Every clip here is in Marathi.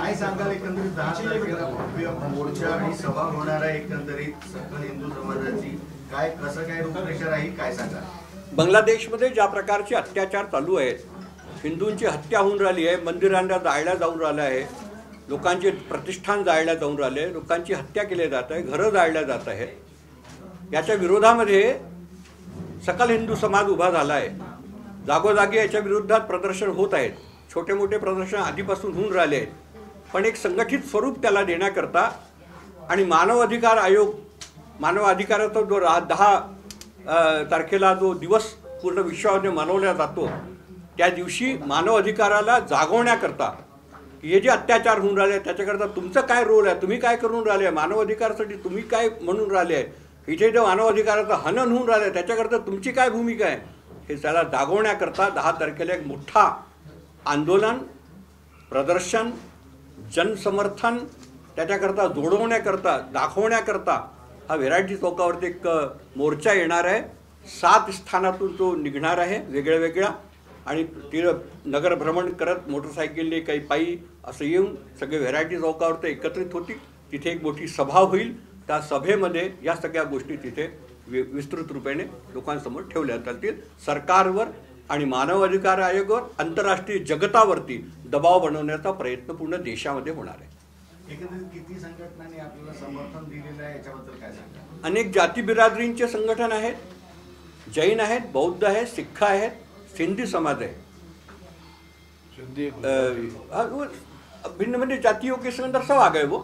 काय सांगाल एकंदरीत 10 तारखेला भव्य मोर्चा आणि सभा होणार आहे एकंदरीत सकल हिंदू समाजाची काय कसं काय रूपरेषा राहील काय सांगाल? बांगलादेशमध्ये ज्या प्रकारचे अत्याचार चालू आहेत, हिंदूंची हत्या होऊन राहिली आहे, मंदिरांना जाळल्या जाऊन राहिलं आहे, लोकांचे प्रतिष्ठान जाळल्या जाऊन राहिले, लोकांची हत्या केली जात आहे, घरं जाळल्या जात आहे, याच्या विरोधामध्ये सकल हिंदू समाज उभा झाला आहे। जागोजागी याच्या विरोधात प्रदर्शन होत आहेत, छोटे मोठे प्रदर्शन आधीपासून होऊन राहिले आहेत, पण एक संघटित स्वरूप त्याला देण्याकरता आणि मानव अधिकार आयोग मानव अधिकाराचा जो 10 तारखेला जो दिवस पूर्ण विश्वामध्ये मनवला जातो, त्या दिवशी मानव अधिकाराला जागवण्याकरता हे जे अत्याचार होऊन राहिले त्याच्याकरता तुमचं काय रोल आहे, तुम्ही काय करून राहिले, मानव अधिकारासाठी तुम्ही काय म्हणून राहिले, इथे जे मानव अधिकाराचं हनन होऊन राहिले त्याच्याकरता तुमची काय भूमिका आहे, हे त्याला जागवण्याकरता 10 तारखेला एक मोठा आंदोलन, प्रदर्शन, जनसमर्थन त्याच्याकरता जोडवण्याकरता दाखवण्याकरता हा व्हेरायटी चौकावरती एक मोर्चा येणार आहे। 7 स्थानातून तो निघणार आहे वेगळ्या वेगळ्या, आणि ती नगर भ्रमण करत मोटरसायकलने काही पायी असं येऊन सगळे व्हेरायटी चौकावरती एकत्रित होतील। तिथे एक मोठी सभा होईल, त्या सभेमध्ये या सगळ्या गोष्टी तिथे विस्तृत रूपाने लोकांसमोर ठेवल्या जातील। सरकारवर आणि मानव अधिकार आयोगावर, आंतरराष्ट्रीय जगतावरती दबाव बनवण्याचा प्रयत्न पूर्ण देशामध्ये होणार आहे। एकंदरीत किती संघटनांनी आपल्याला समर्थन दिलेलं आहे याच्याबद्दल काय सांगाल? अनेक जाती बिरादरींचे संघटन आहेत, जैन आहेत, बौद्ध आहेत, सिख आहेत, सिंधी समाज है, भिन्न भिन्न जातियों के अंदर सब आ गए वो,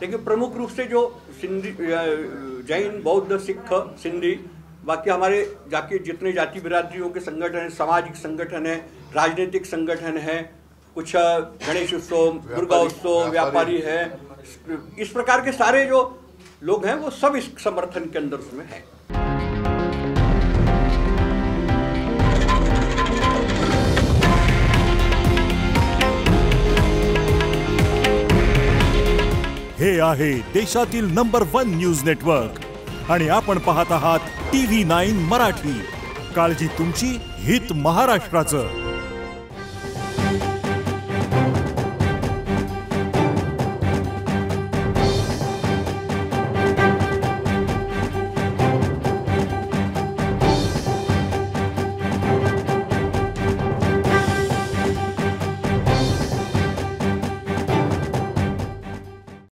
लेकिन प्रमुख रूप से जो सिंधी, जैन, बौद्ध, सिख, सिंधी, बाकी हमारे जाके जितने जाति बिरादरियों के संगठन हैं, सामाजिक संगठन है, राजनीतिक संगठन है, कुछ गणेश उत्सव, दुर्गा उत्सव, व्यापारी है, इस प्रकार के सारे जो लोग हैं वो सब इस समर्थन के अंदर उसमें है। हे आहे देशातील नंबर 1 न्यूज नेटवर्क आणि आपण पाहत आहात TV9 मराठी। काळजी तुमची, हित महाराष्ट्राचं।